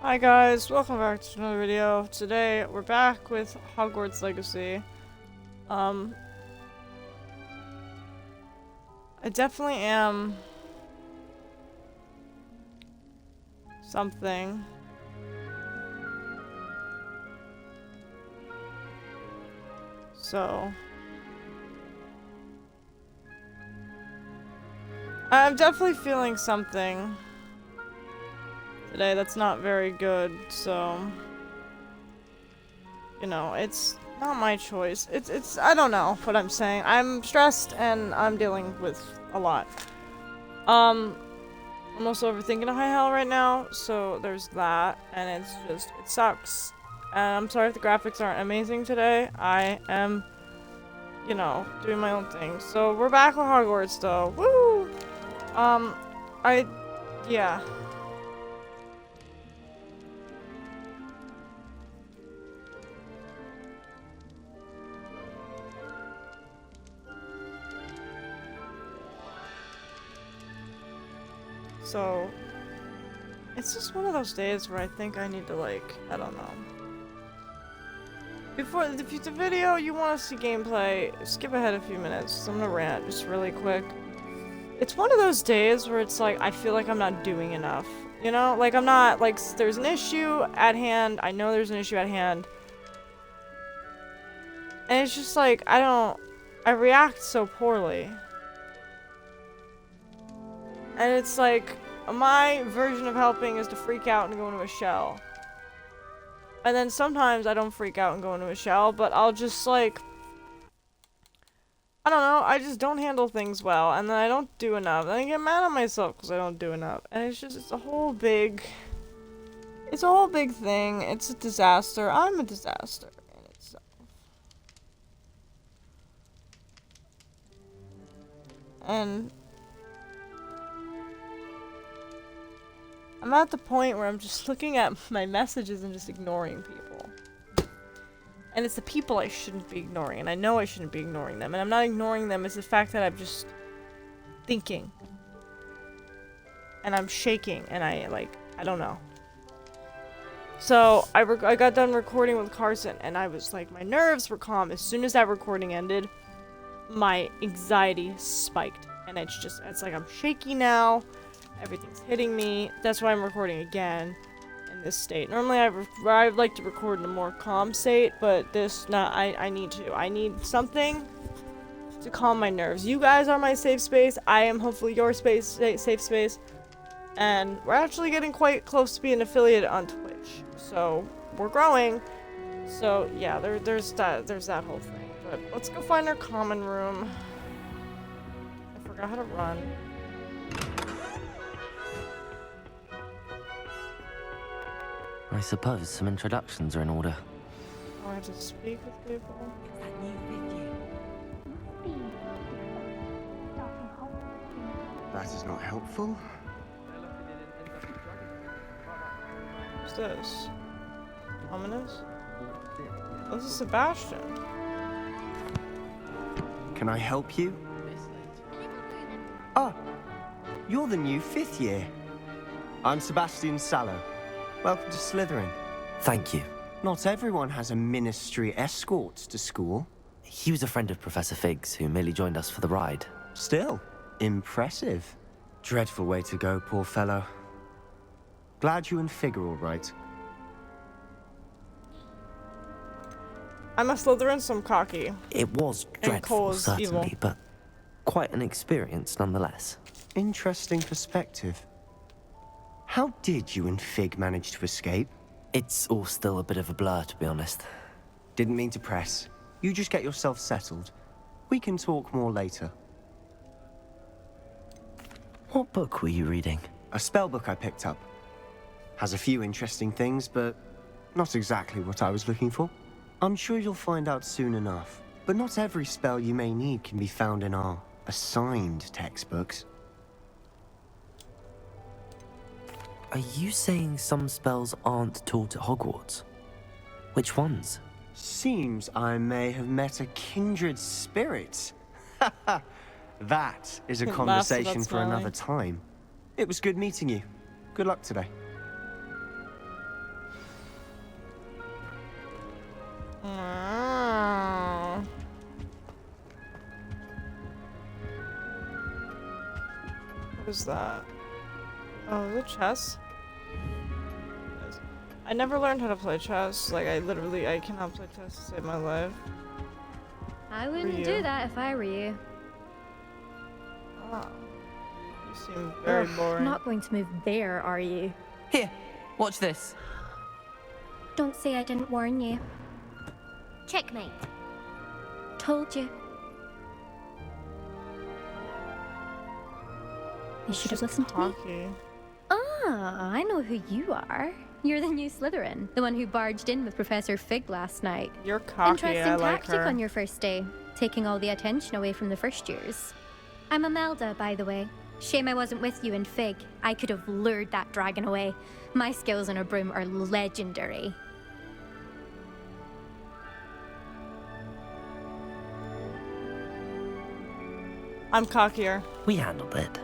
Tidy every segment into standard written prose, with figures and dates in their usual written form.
Hi guys, welcome back to another video. Today we're back with Hogwarts Legacy. Um, I definitely am something. So I'm definitely feeling something today that's not very good, so you know, it's not my choice. It's I don't know what I'm saying. I'm stressed and I'm dealing with a lot. I'm also overthinking a high hell right now, so there's that, and it's just, it sucks. And I'm sorry if the graphics aren't amazing today. I am, you know, doing my own thing. So we're back with Hogwarts though. Woo! Um, yeah. So, it's just one of those days where I think I need to, like, I don't know. Before the video, you want to see gameplay, skip ahead a few minutes. I'm gonna rant just really quick. It's one of those days where it's like, I feel like I'm not doing enough. You know? Like, I'm not, like, there's an issue at hand. I know there's an issue at hand. And it's just like, I react so poorly. And it's like, my version of helping is to freak out and go into a shell. And then sometimes I don't freak out and go into a shell, but I'll just like, I don't know, I just don't handle things well, and then I don't do enough. Then I get mad at myself because I don't do enough. And it's a whole big thing. It's a disaster. I'm a disaster in itself. And I'm at the point where I'm just looking at my messages and just ignoring people. And it's the people I shouldn't be ignoring, and I know I shouldn't be ignoring them. And I'm not ignoring them, it's the fact that I'm just thinking. And I'm shaking, and I don't know. So, I got done recording with Carson, and I was like, my nerves were calm. As soon as that recording ended, my anxiety spiked. And it's like I'm shaky now. Everything's hitting me. That's why I'm recording again in this state. Normally I like to record in a more calm state, but I need something to calm my nerves. You guys are my safe space. I am hopefully your safe space. And we're actually getting quite close to being affiliated on Twitch. So we're growing. So yeah, there's that whole thing. But let's go find our common room. I forgot how to run. I suppose some introductions are in order. I have to speak with people. That is not helpful. What's this? Ominous? Oh, this is Sebastian. Can I help you? Ah, you're the new 5th year. I'm Sebastian Sallow. Welcome to Slytherin. Thank you. Not everyone has a ministry escort to school. He was a friend of Professor Fig's who merely joined us for the ride. Still, impressive. Dreadful way to go, poor fellow. Glad you and Fig are all right. I'm a Slytherin, so I'm cocky. It was dreadful, Cole's certainly, evil. but quite an experience nonetheless. Interesting perspective. How did you and Fig manage to escape? It's all still a bit of a blur, to be honest. Didn't mean to press. You just get yourself settled. We can talk more later. What book were you reading? A spell book I picked up. Has a few interesting things, but not exactly what I was looking for. I'm sure you'll find out soon enough. But not every spell you may need can be found in our assigned textbooks. Are you saying some spells aren't taught at Hogwarts? Which ones? Seems I may have met a kindred spirit. That is a conversation for another time. It was good meeting you. Good luck today. Oh. What is that? Oh, is it chess? Yes. I never learned how to play chess. Like, I cannot play chess to save my life. I wouldn't do that if I were you. Oh. You seem very boring. Not going to move there, are you? Here, watch this. Don't say I didn't warn you. Checkmate. Told you. You should have listened to me. Cocky. Ah, I know who you are. You're the new Slytherin, the one who barged in with Professor Fig last night. You're cocky. Interesting I like tactic her. on your first day, taking all the attention away from the first years. I'm Imelda, by the way. Shame I wasn't with you in Fig. I could have lured that dragon away. My skills on a broom are legendary. I'm cockier. We handled it.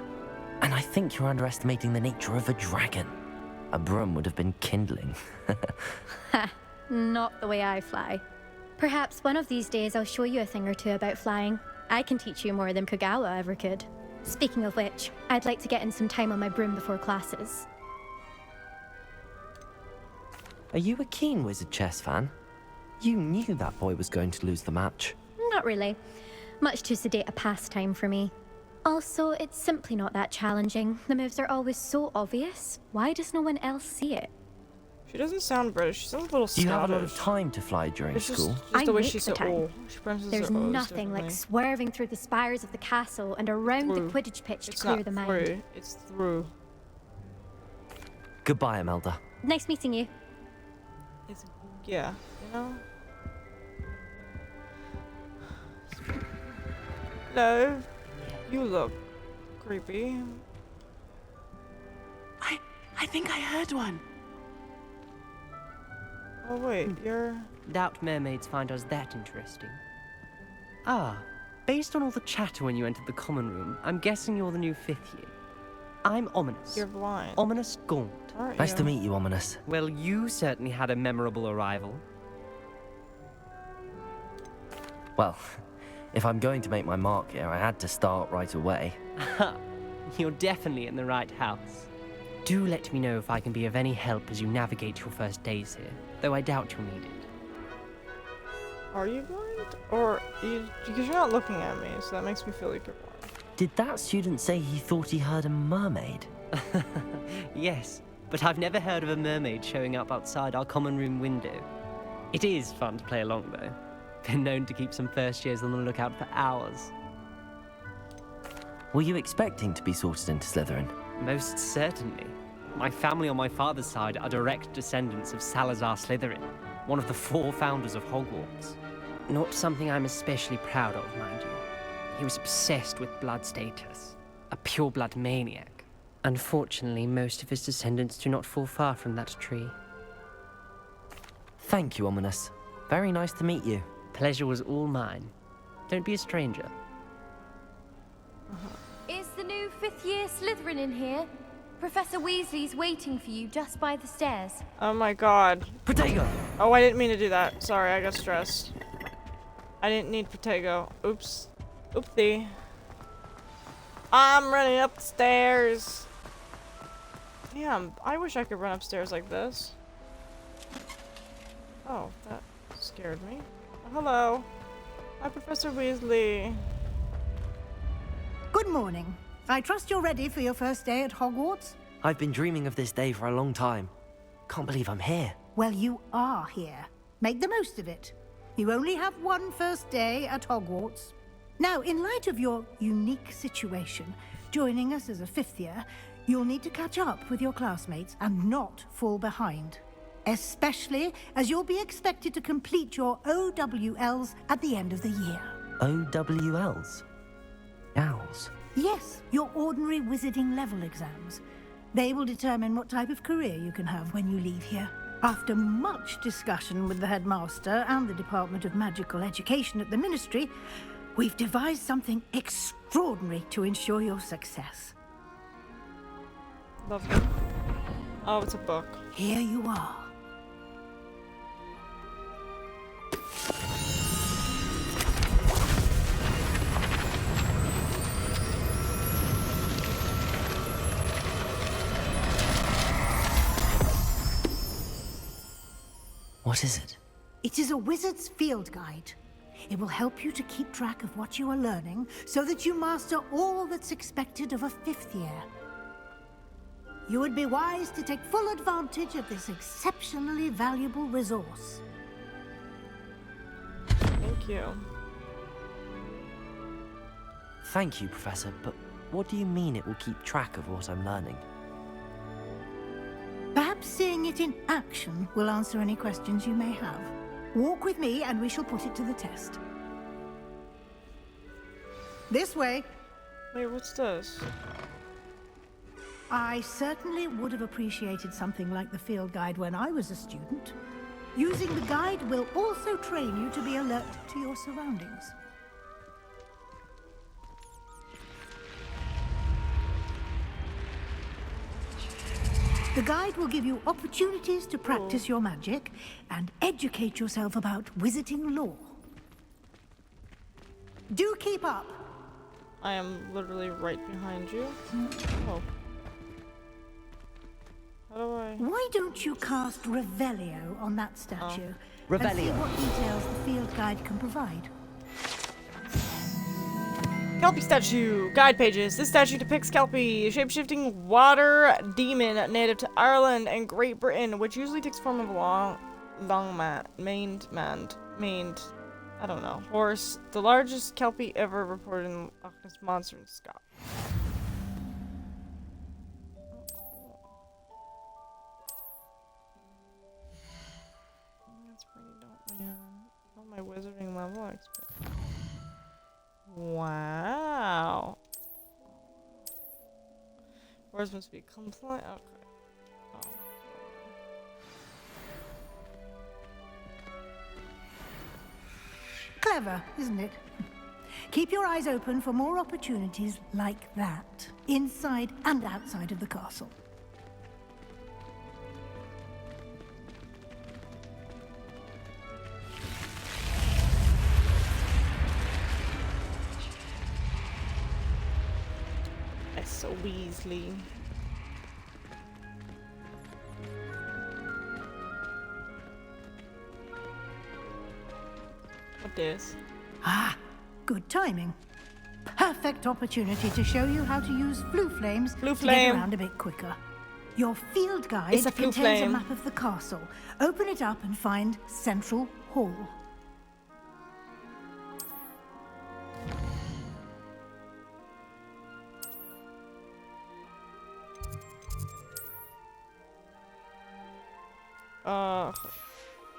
And I think you're underestimating the nature of a dragon. A broom would have been kindling. Ha, not the way I fly. Perhaps one of these days I'll show you a thing or two about flying. I can teach you more than Kogawa ever could. Speaking of which, I'd like to get in some time on my broom before classes. Are you a keen Wizard chess fan? You knew that boy was going to lose the match. Not really. Much too sedate a pastime for me. Also, it's simply not that challenging. The moves are always so obvious. Why does no one else see it? She doesn't sound British. She sounds a little Do you have a lot of Scottish. time to fly during It's school? just I the way make she's the so time. old. She pronounces There's her O's nothing like differently. swerving through the spires of the castle and around Through. the Quidditch pitch to It's clear not the mind. through. It's through. Goodbye, Imelda. Nice meeting you. It's yeah. You know. Hello. You look creepy. I think I heard one. Oh wait, you're. Doubt mermaids find us that interesting. Ah, based on all the chatter when you entered the common room, I'm guessing you're the new 5th year. I'm Ominous. You're blind. Ominous Gaunt. Aren't Nice you? to meet you, Ominous. Well, you certainly had a memorable arrival. Well, if I'm going to make my mark here, I had to start right away. You're definitely in the right house. Do let me know if I can be of any help as you navigate your first days here, though I doubt you'll need it. Are you blind? Or you? Because you're not looking at me, so that makes me feel like you're blind. Did that student say he thought he heard a mermaid? Yes, but I've never heard of a mermaid showing up outside our common room window. It is fun to play along, though. Been known to keep some first years on the lookout for hours. Were you expecting to be sorted into Slytherin? Most certainly. My family on my father's side are direct descendants of Salazar Slytherin, one of the 4 founders of Hogwarts. Not something I'm especially proud of, mind you. He was obsessed with blood status, a pure-blood maniac. Unfortunately, most of his descendants do not fall far from that tree. Thank you, Ominous. Very nice to meet you. Pleasure was all mine. Don't be a stranger. Is the new 5th year Slytherin in here? Professor Weasley's waiting for you just by the stairs. Oh my god. Protego! Oh, I didn't mean to do that. Sorry, I got stressed. I didn't need Protego. Oops. Oopsie. I'm running up the stairs. Damn, I wish I could run upstairs like this. Oh, that scared me. Oh, hello. Hi, Professor Weasley. Good morning. I trust you're ready for your first day at Hogwarts? I've been dreaming of this day for a long time. Can't believe I'm here. Well, you are here. Make the most of it. You only have one first day at Hogwarts. Now, in light of your unique situation, joining us as a 5th year, you'll need to catch up with your classmates and not fall behind. Especially as you'll be expected to complete your OWLs at the end of the year. OWLs? Owls? Yes, your ordinary wizarding level exams. They will determine what type of career you can have when you leave here. After much discussion with the headmaster and the Department of Magical Education at the Ministry, we've devised something extraordinary to ensure your success. Lovely. Oh, it's a book. Here you are. What is it? It is a wizard's field guide. It will help you to keep track of what you are learning so that you master all that's expected of a 5th year. You would be wise to take full advantage of this exceptionally valuable resource. Thank you. Thank you, Professor, but what do you mean it will keep track of what I'm learning? Perhaps seeing it in action will answer any questions you may have. Walk with me and we shall put it to the test. This way. Wait, what's this? I certainly would have appreciated something like the field guide when I was a student. Using the guide will also train you to be alert to your surroundings. The guide will give you opportunities to practice your magic and educate yourself about wizarding lore. Do keep up. I am literally right behind you. Oh. How do I... Why don't you cast Revelio on that statue? And see Revelio. what details the field guide can provide. Kelpie statue. Guide pages. This statue depicts Kelpie, a shape-shifting water demon native to Ireland and Great Britain, which usually takes form of a maned, I don't know, horse. The largest Kelpie ever reported in Loch Ness Monster in Scotland. That's pretty dope, man. Oh, my wizarding level expert. Wow. Words must be compliant. Okay. Oh. Clever, isn't it? Keep your eyes open for more opportunities like that, inside and outside of the castle. So Weasley. What this? Ah, good timing. Perfect opportunity to show you how to use flue flames to get flame. around a bit quicker. Your field guide It's a flue contains flame. a map of the castle. Open it up and find Central Hall.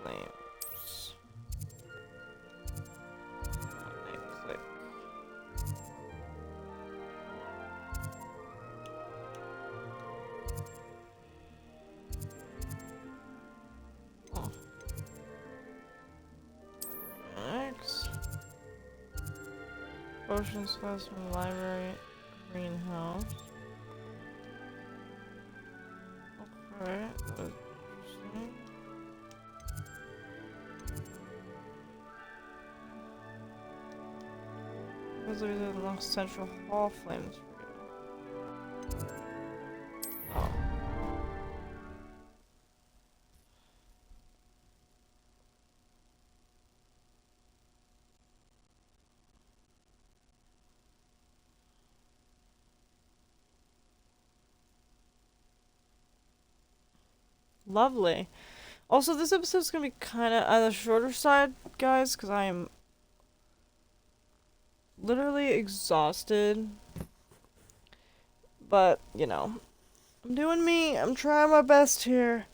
Flames. And click. Oh. Next. Potions class from the library greenhouse. Okay, that was interesting. Those are the most central hall flames for you. Oh. Lovely. Also, this episode's gonna be kind of on the shorter side, guys, because I am literally exhausted. But, you know, I'm doing me. I'm trying my best here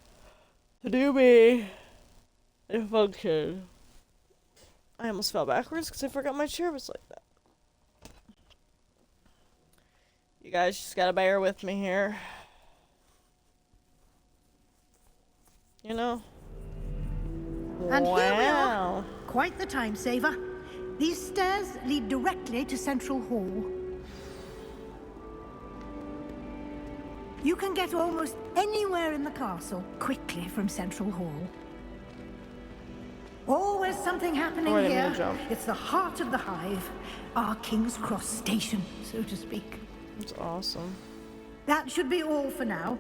to do me and function. I almost fell backwards because I forgot my chair was like that. You guys just gotta bear with me here. You know? And here we are. Wow. Quite the time saver. These stairs lead directly to Central Hall. You can get almost anywhere in the castle quickly from Central Hall. Always something happening Oh, I didn't mean here. to jump. It's the heart of the hive, our King's Cross station, so to speak. That's awesome. That should be all for now.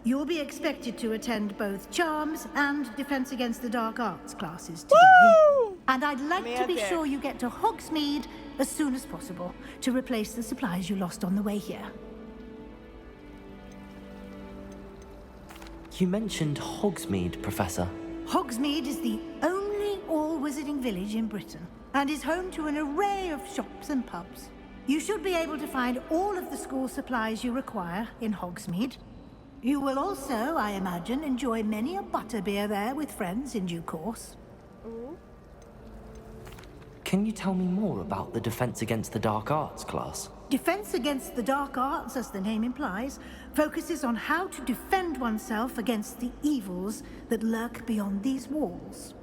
You'll be expected to attend both Charms and Defense Against the Dark Arts classes today. Woo! And I'd like Me to out be there. sure you get to Hogsmeade as soon as possible to replace the supplies you lost on the way here. You mentioned Hogsmeade, Professor. Hogsmeade is the only all-wizarding village in Britain and is home to an array of shops and pubs. You should be able to find all of the school supplies you require in Hogsmeade. You will also, I imagine, enjoy many a butterbeer there with friends in due course. Can you tell me more about the Defense Against the Dark Arts class? Defense Against the Dark Arts, as the name implies, focuses on how to defend oneself against the evils that lurk beyond these walls.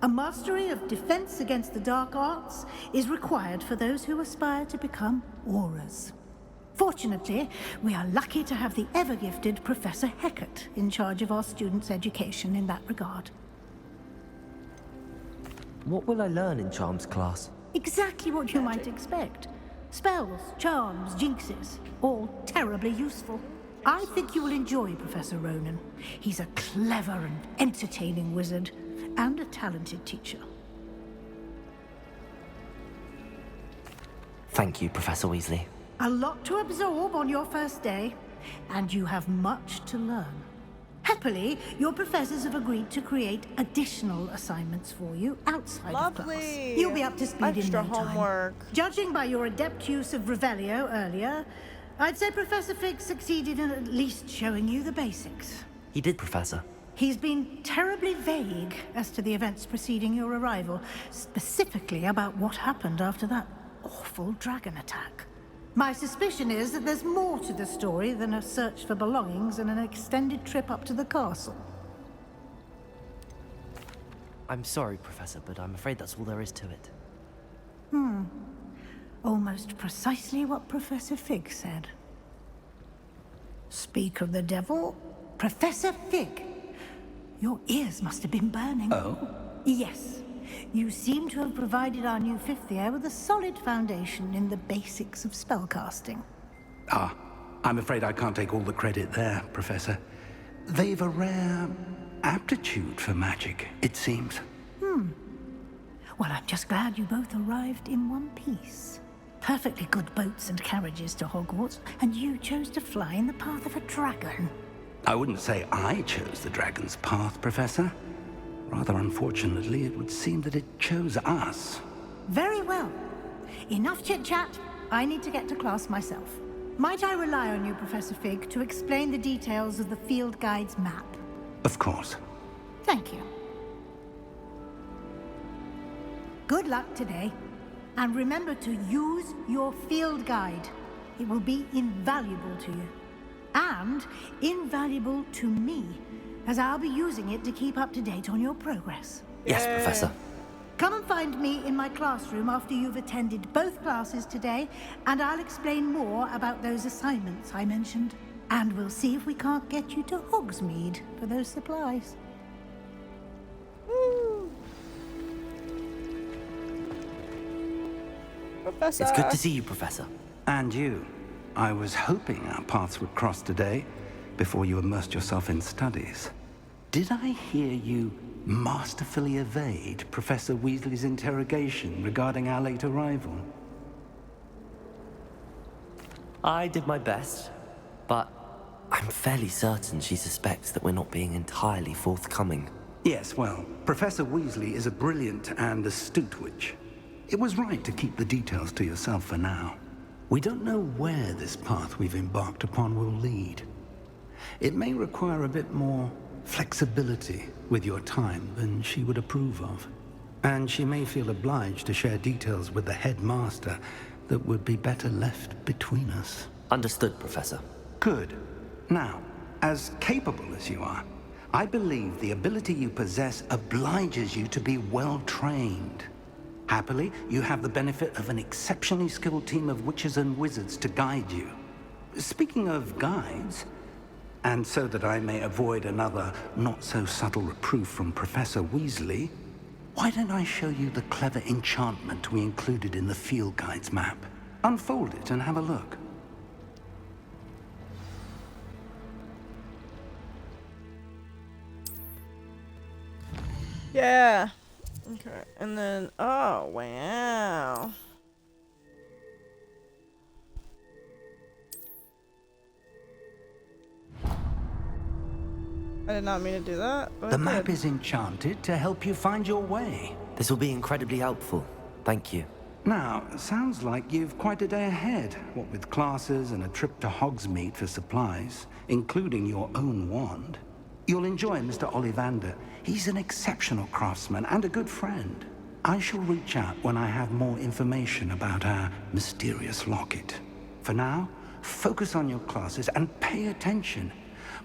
A mastery of Defense Against the Dark Arts is required for those who aspire to become Aurors. Fortunately, we are lucky to have the ever-gifted Professor Hecat in charge of our students' education in that regard. What will I learn in Charms class? Exactly what you might expect. Spells, charms, jinxes, all terribly useful. I think you will enjoy Professor Ronan. He's a clever and entertaining wizard, and a talented teacher. Thank you, Professor Weasley. A lot to absorb on your first day, and you have much to learn. Happily, your professors have agreed to create additional assignments for you outside of class. Lovely. You'll be up to speed Extra in no time. homework. Judging by your adept use of Revelio earlier, I'd say Professor Fig succeeded in at least showing you the basics. He did, Professor. He's been terribly vague as to the events preceding your arrival, specifically about what happened after that awful dragon attack. My suspicion is that there's more to the story than a search for belongings and an extended trip up to the castle. I'm sorry, Professor, but I'm afraid that's all there is to it. Almost precisely what Professor Fig said. Speak of the devil, Professor Fig. Your ears must have been burning. Oh? Yes. You seem to have provided our new fifth year with a solid foundation in the basics of spellcasting. Ah, I'm afraid I can't take all the credit there, Professor. They've a rare aptitude for magic, it seems. Well, I'm just glad you both arrived in one piece. Perfectly good boats and carriages to Hogwarts, and you chose to fly in the path of a dragon. I wouldn't say I chose the dragon's path, Professor. Rather unfortunately, it would seem that it chose us. Very well. Enough chit-chat. I need to get to class myself. Might I rely on you, Professor Fig, to explain the details of the field guide's map? Of course. Thank you. Good luck today. And remember to use your field guide. It will be invaluable to you. And invaluable to me, as I'll be using it to keep up to date on your progress. Yes, Yay. Professor. Come and find me in my classroom after you've attended both classes today, and I'll explain more about those assignments I mentioned. And we'll see if we can't get you to Hogsmeade for those supplies. Woo. Professor. It's good to see you, Professor. And you. I was hoping our paths would cross today, before you immersed yourself in studies. Did I hear you masterfully evade Professor Weasley's interrogation regarding our late arrival? I did my best, but I'm fairly certain she suspects that we're not being entirely forthcoming. Yes, well, Professor Weasley is a brilliant and astute witch. It was right to keep the details to yourself for now. We don't know where this path we've embarked upon will lead. It may require a bit more flexibility with your time than she would approve of. And she may feel obliged to share details with the headmaster that would be better left between us. Understood, Professor. Good. Now, as capable as you are, I believe the ability you possess obliges you to be well trained. Happily, you have the benefit of an exceptionally skilled team of witches and wizards to guide you. Speaking of guides, and so that I may avoid another not-so-subtle reproof from Professor Weasley, why don't I show you the clever enchantment we included in the field guide's map? Unfold it and have a look. Yeah. Okay, and then, oh, wow. I did not mean to do that, but The I map did. is enchanted to help you find your way. This will be incredibly helpful. Thank you. Now, sounds like you've quite a day ahead, what with classes and a trip to Hogsmeade for supplies, including your own wand. You'll enjoy Mr. Ollivander. He's an exceptional craftsman and a good friend. I shall reach out when I have more information about our mysterious locket. For now, focus on your classes and pay attention.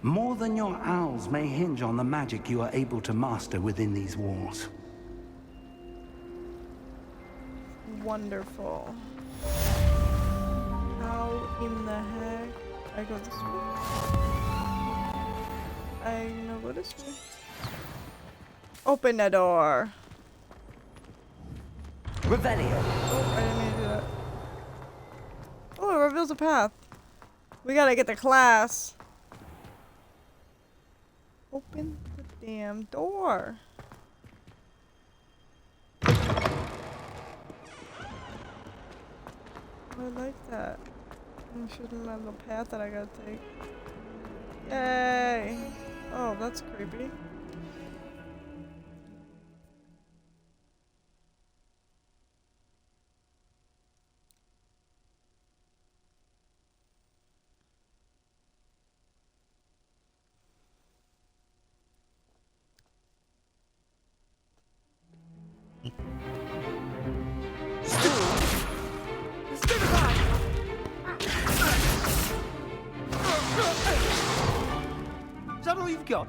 More than your owls may hinge on the magic you are able to master within these walls. Wonderful. How in the heck? I go this way. I know go this way. Open the door. Revelio. Oh, I didn't mean to do that. Oh, it reveals a path. We gotta get to class. Open the damn door. I like that. I shouldn't have the path that I gotta take. Yay! Oh, that's creepy. Is that all you've got?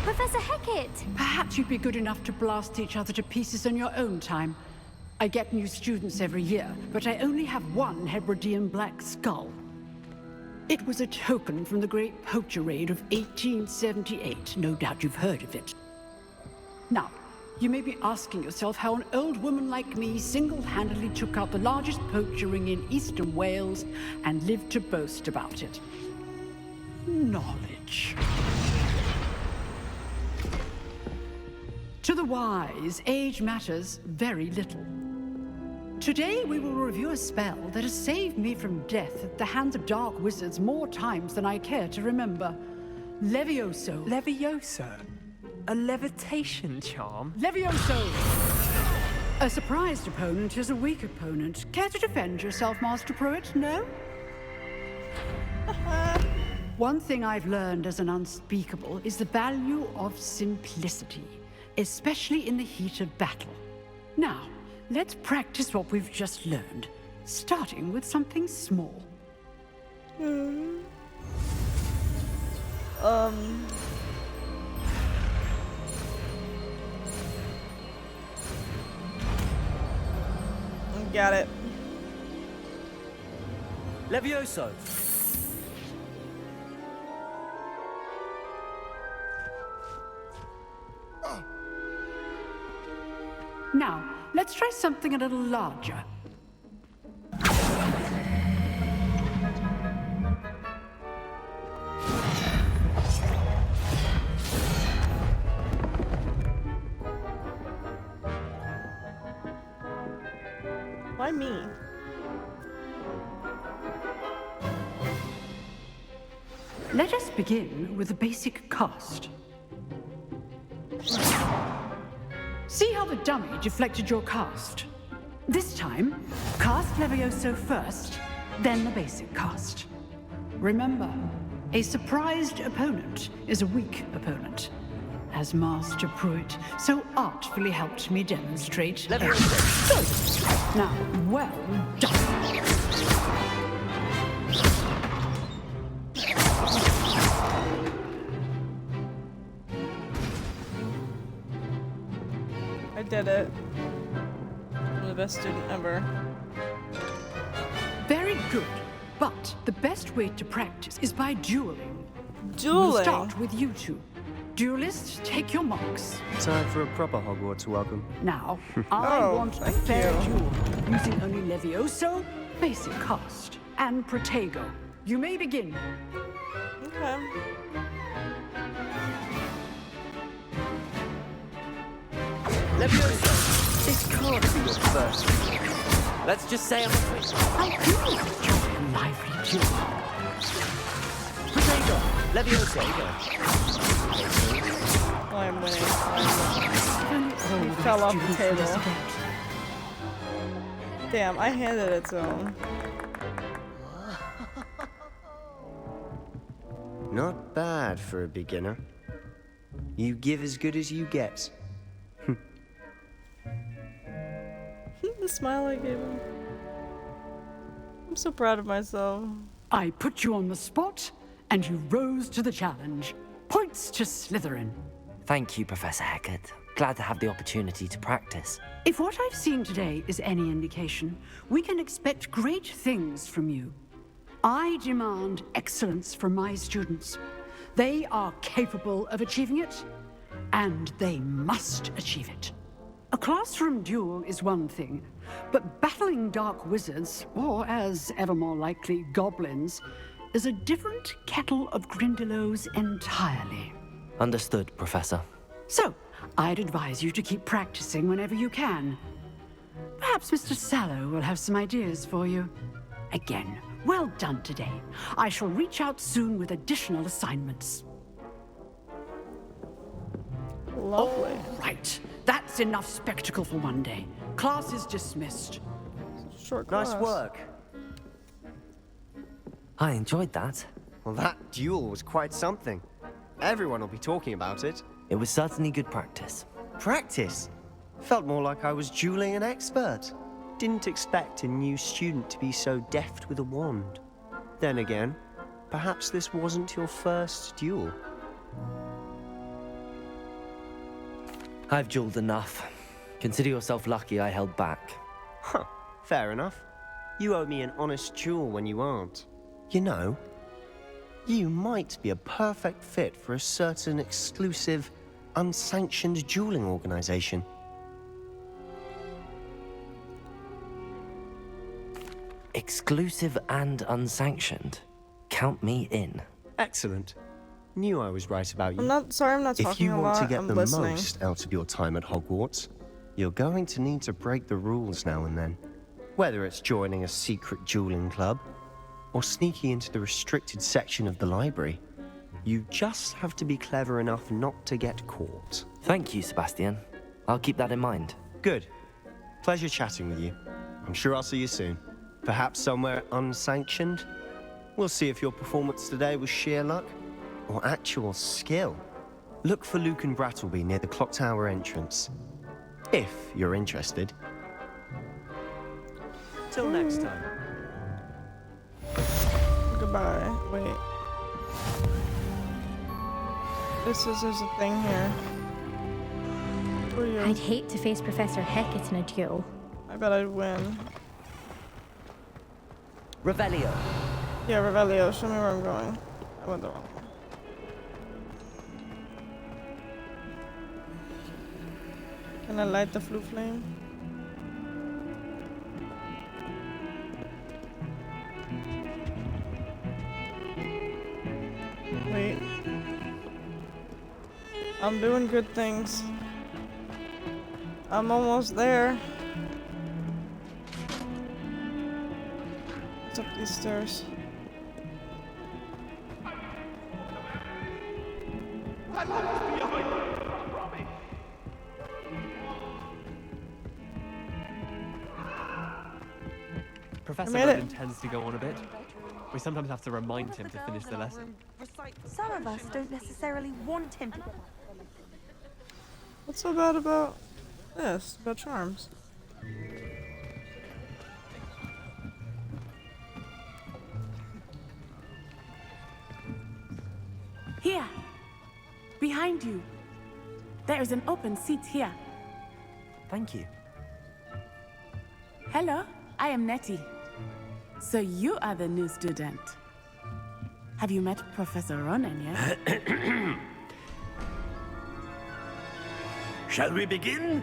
Professor Hecat! Perhaps you'd be good enough to blast each other to pieces in your own time. I get new students every year, but I only have one Hebridean black skull. It was a token from the Great Poacher Raid of 1878. No doubt you've heard of it. Now, you may be asking yourself how an old woman like me single-handedly took out the largest poacher ring in eastern Wales and lived to boast about it. Knowledge. To the wise, age matters very little. Today, we will review a spell that has saved me from death at the hands of dark wizards more times than I care to remember. Levioso. Levioso? A levitation charm? Levioso! A surprised opponent is a weak opponent. Care to defend yourself, Master Pruitt? No? One thing I've learned as an unspeakable is the value of simplicity, especially in the heat of battle. Now, let's practice what we've just learned, starting with something small. Got it. Levioso. Now, let's try something a little larger. Why me? Let us begin with the basic cast. See how the dummy deflected your cast? This time, cast Levioso first, then the basic cast. Remember, a surprised opponent is a weak opponent, as Master Pruitt so artfully helped me demonstrate. Levioso! Now, well done. I did it. I'm the best student ever. Very good, but the best way to practice is by dueling. Dueling? We'll start with you two. Duelists, take your marks. Time for a proper Hogwarts welcome. Now, I Oh, want a thank fair you. duel, using only Levioso, basic cast, and Protego. You may begin. Okay. Leviosa, this can't be your first. Let's just say I'm afraid. I do enjoy a lively duel. Potato, Leviosa, you go. Oh, I'm winning. He fell off the table. Damn, I handed it to him. Not bad for a beginner. You give as good as you get. The smile I gave him. I'm so proud of myself. I put you on the spot, and you rose to the challenge. Points to Slytherin. Thank you, Professor Hecat. Glad to have the opportunity to practice. If what I've seen today is any indication, we can expect great things from you. I demand excellence from my students. They are capable of achieving it, and they must achieve it. A classroom duel is one thing, but battling dark wizards, or as ever more likely, goblins, is a different kettle of Grindylows entirely. Understood, Professor. So, I'd advise you to keep practicing whenever you can. Perhaps Mr. Sallow will have some ideas for you. Again, well done today. I shall reach out soon with additional assignments. Lovely. All right. That's enough spectacle for one day. Class is dismissed. Short class. Nice work. I enjoyed that. Well, that duel was quite something. Everyone will be talking about it. It was certainly good practice. Practice? Felt more like I was dueling an expert. Didn't expect a new student to be so deft with a wand. Then again, perhaps this wasn't your first duel. I've dueled enough. Consider yourself lucky I held back. Huh, fair enough. You owe me an honest duel when you aren't. You know, you might be a perfect fit for a certain exclusive, unsanctioned dueling organization. Exclusive and unsanctioned. Count me in. Excellent. Knew I was right about you. I'm not talking If you a want lot. to get I'm the listening. most out of your time at Hogwarts, you're going to need to break the rules now and then. Whether it's joining a secret dueling club, or sneaking into the restricted section of the library, you just have to be clever enough not to get caught. Thank you, Sebastian. I'll keep that in mind. Good. Pleasure chatting with you. I'm sure I'll see you soon. Perhaps somewhere unsanctioned? We'll see if your performance today was sheer luck or actual skill. Look for Luke and Brattleby near the clock tower entrance. If you're interested. Till next time. Goodbye. Wait. There's a thing here. Who are you? I'd hate to face Professor Hecat in a duel. I bet I'd win. Revelio. Yeah, Revelio, show me where I'm going. I went the wrong way. Can I light the flue flame? Wait. I'm doing good things. I'm almost there. It's up these stairs. Professor made it. Roden tends to go on a bit. We sometimes have to remind him to finish the lesson. Some of us don't necessarily want him to get What's so bad about this? About charms? Here, behind you. There is an open seat here. Thank you. Hello, I am Nettie. So you are the new student. Have you met Professor Ronen yet? Shall we begin?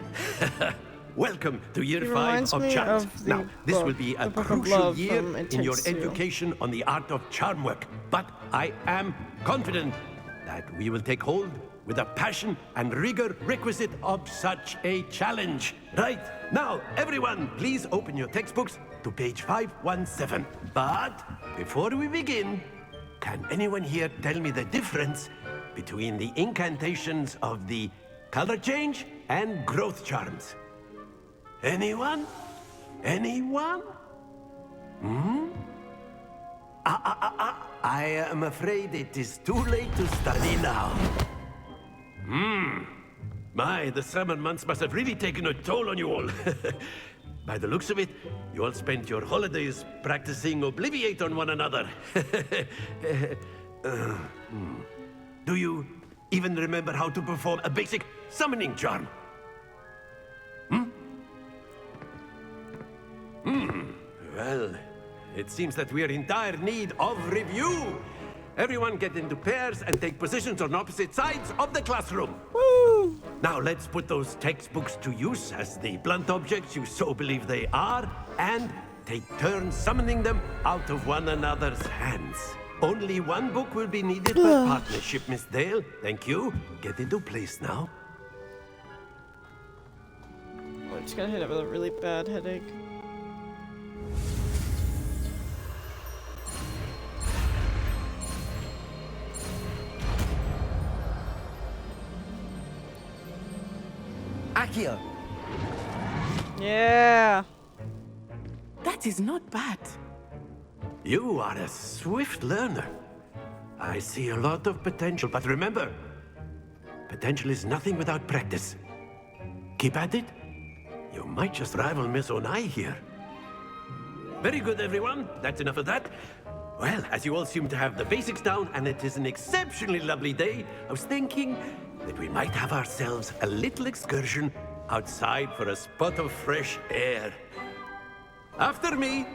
welcome to year He 5 reminds of me charms. of the Now, this will book, be a The Book of crucial Love year from It in your Takes Two. education on the art of charm work. But I am confident that we will take hold with the passion and rigor requisite of such a challenge. Right, now, everyone, please open your textbooks to page 517. But before we begin, can anyone here tell me the difference between the incantations of the color change and growth charms? Anyone? Anyone? I am afraid it is too late to study now. My, the summer months must have really taken a toll on you all. By the looks of it, you all spent your holidays practicing Obliviate on one another. Do you even remember how to perform a basic summoning charm? Well, it seems that we are in dire need of review. Everyone get into pairs and take positions on opposite sides of the classroom. Woo! Now let's put those textbooks to use as the blunt objects you so believe they are, and take turns summoning them out of one another's hands. Only one book will be needed per partnership, Miss Dale. Thank you. Get into place now. I'm just gonna hit it with a really bad headache. Accio! Yeah! That is not bad. You are a swift learner. I see a lot of potential, but remember, potential is nothing without practice. Keep at it. You might just rival Miss Onai here. Very good, everyone. That's enough of that. Well, as you all seem to have the basics down, and it is an exceptionally lovely day, I was thinking that we might have ourselves a little excursion outside for a spot of fresh air. After me.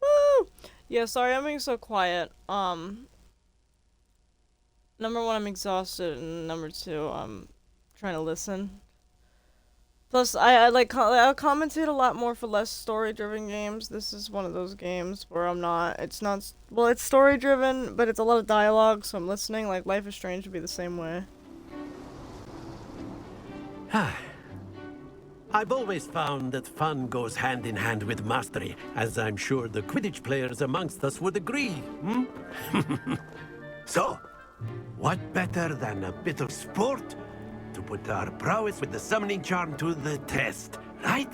Woo! Yeah, sorry I'm being so quiet. Number one, I'm exhausted, and number two, I'm trying to listen. Plus, I commentate a lot more for less story-driven games. This is one of those games where I'm not, well, it's story-driven, but it's a lot of dialogue, so I'm listening. Like, Life is Strange would be the same way. I've always found that fun goes hand in hand with mastery, as I'm sure the Quidditch players amongst us would agree, So, what better than a bit of sport to put our prowess with the summoning charm to the test, right?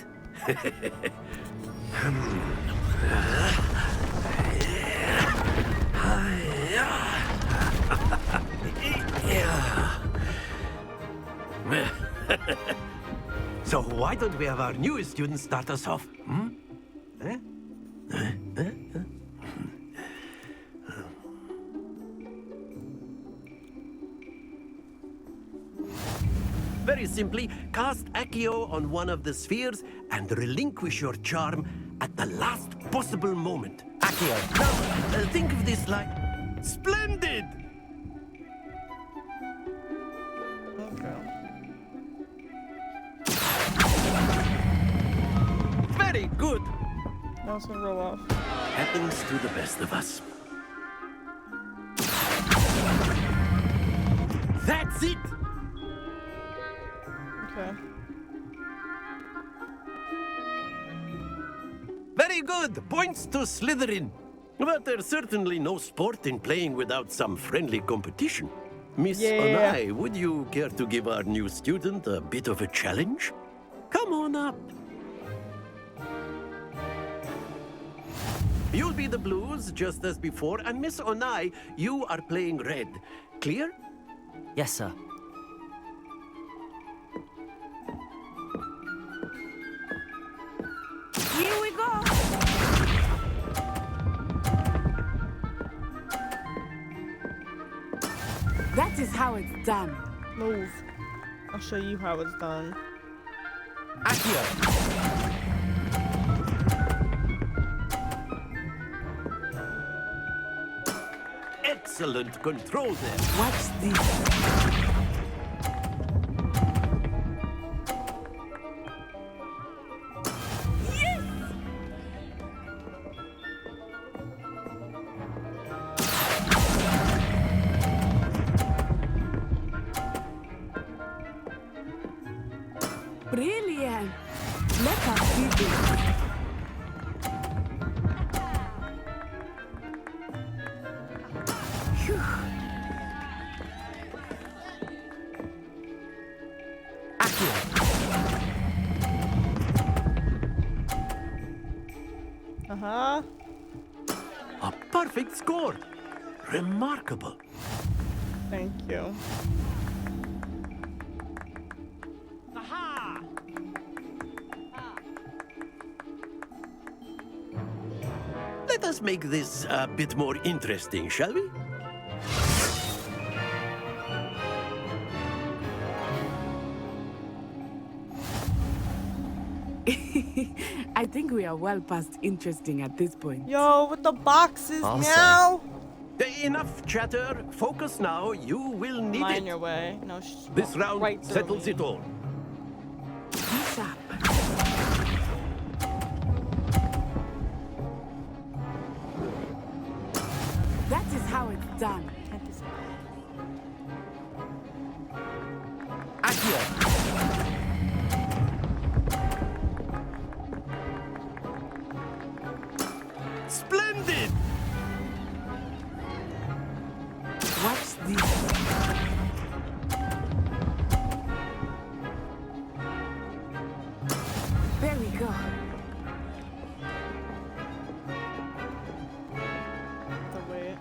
So why don't we have our newest student start us off? Very simply, cast Accio on one of the spheres and relinquish your charm at the last possible moment. Accio. Now, think of this like... Splendid! Okay. Very good. Now it's gonna roll off. Happens to the best of us. That's it! Okay. Very good. Points to Slytherin. But there's certainly no sport in playing without some friendly competition. Miss Onai, would you care to give our new student a bit of a challenge? Come on up. You'll be the blues, just as before, and Miss Onai, you are playing red. Clear? Yes, sir. Here we go! That is how it's done. Move. I'll show you how it's done. Accio. Excellent control there. Watch this. perfect score. Remarkable. Thank you. Aha! Let us make this a bit more interesting, shall we? I think we are well past interesting at this point. Yo, with the boxes I'll now. Enough chatter. Focus now. You will need Mind it. your way. No, she's This round right through settles me. it all. Be sharp. That is how it's done. Splendid! Watch this. There we go. The way.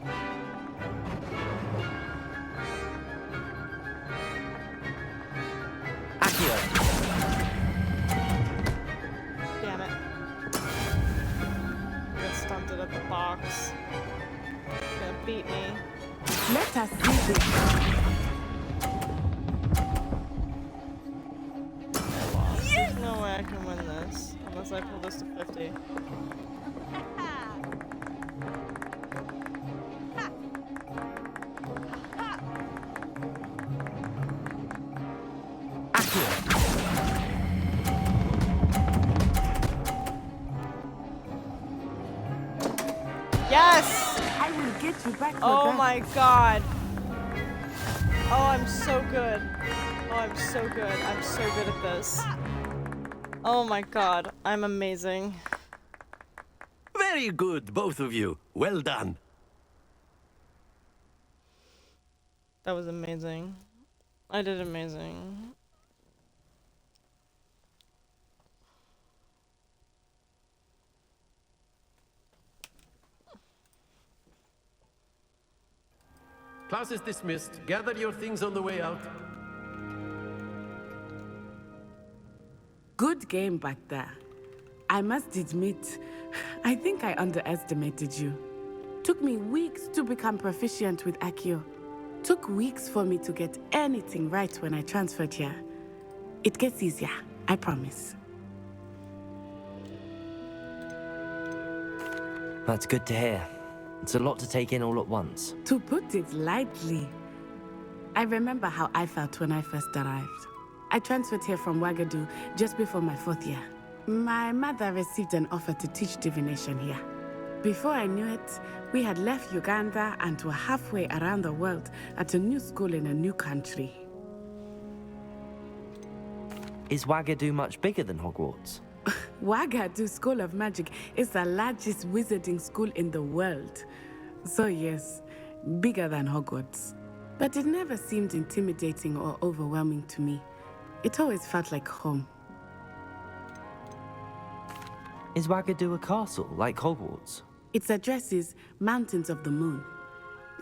Damn it. I got stunted at the box. Gonna beat me. Let us see this. I lost. There's no way I can win this. Unless I pull this to 50. Yes! I will get you back. Oh my god. Oh, I'm so good. Oh, I'm so good. I'm so good at this. Oh my god. I'm amazing. Very good, both of you. Well done. That was amazing. I did amazing. Class is dismissed. Gather your things on the way out. Good game back there. I must admit, I think I underestimated you. Took me weeks to become proficient with Accio. Took weeks for me to get anything right when I transferred here. It gets easier, I promise. That's good to hear. It's a lot to take in all at once. To put it lightly, I remember how I felt when I first arrived. I transferred here from Wagadu just before my 4th year. My mother received an offer to teach divination here. Before I knew it, we had left Uganda and were halfway around the world at a new school in a new country. Is Wagadu much bigger than Hogwarts? Wagadu School of Magic is the largest wizarding school in the world. So yes, bigger than Hogwarts. But it never seemed intimidating or overwhelming to me. It always felt like home. Is Wagadu a castle, like Hogwarts? Its address is Mountains of the Moon.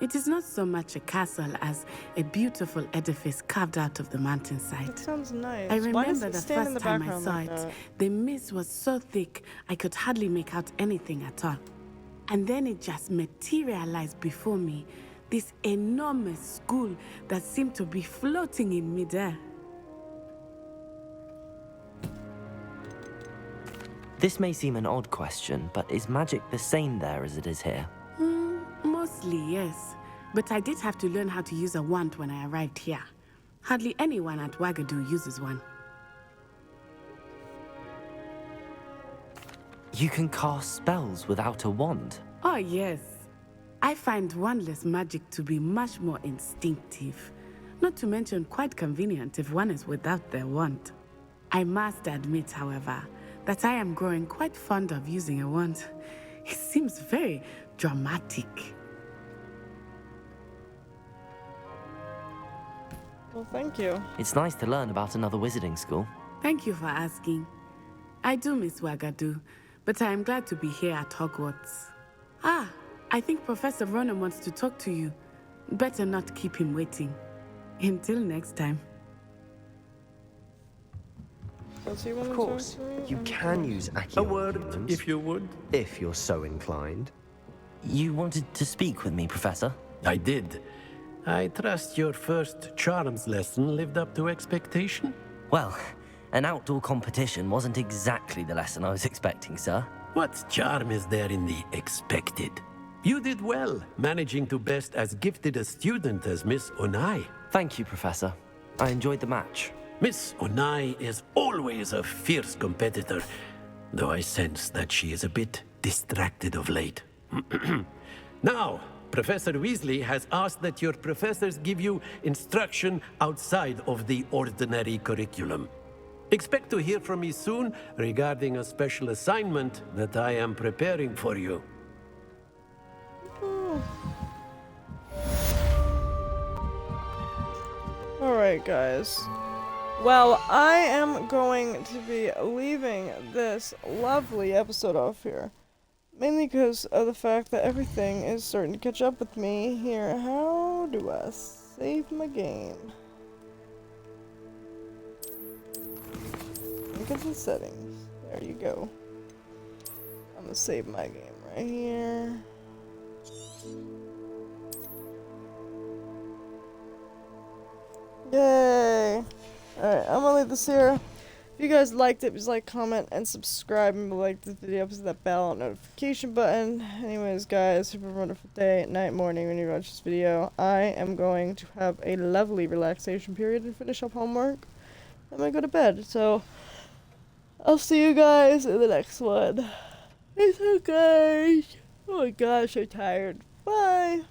It is not so much a castle as a beautiful edifice carved out of the mountainside. That sounds nice. I Why does remember he the stand in first the time I background saw like it, that? the mist was so thick I could hardly make out anything at all. And then it just materialized before me, this enormous school that seemed to be floating in midair. This may seem an odd question, but is magic the same there as it is here? Mostly, yes. But I did have to learn how to use a wand when I arrived here. Hardly anyone at Wagadu uses one. You can cast spells without a wand. Oh, yes. I find wandless magic to be much more instinctive. Not to mention quite convenient if one is without their wand. I must admit, however, that I am growing quite fond of using a wand. It seems very dramatic. Well, thank you. It's nice to learn about another wizarding school. Thank you for asking. I do miss Wagadu, but I am glad to be here at Hogwarts. Ah, I think Professor Ronan wants to talk to you. Better not keep him waiting. Until next time. Of course, you can use Accio. A word, if you would. If you're so inclined. You wanted to speak with me, Professor? I did. I trust your first charms lesson lived up to expectation? Well, an outdoor competition wasn't exactly the lesson I was expecting, sir. What charm is there in the expected? You did well, managing to best as gifted a student as Miss Onai. Thank you, Professor. I enjoyed the match. Miss Onai is always a fierce competitor, though I sense that she is a bit distracted of late. Now, Professor Weasley has asked that your professors give you instruction outside of the ordinary curriculum. Expect to hear from me soon regarding a special assignment that I am preparing for you. Alright, guys. Well, I am going to be leaving this lovely episode off here. Mainly because of the fact that everything is starting to catch up with me here. How do I save my game? Look at the settings. There you go. I'm gonna save my game right here. Yay! Alright, I'm gonna leave this here. If you guys liked it, please like, comment, and subscribe. And like this video, press that bell notification button. Anyways, guys, have a wonderful day, night, morning when you watch this video. I am going to have a lovely relaxation period and finish up homework. I'm gonna go to bed, so I'll see you guys in the next one. Peace out, guys. Oh my gosh, I'm tired. Bye.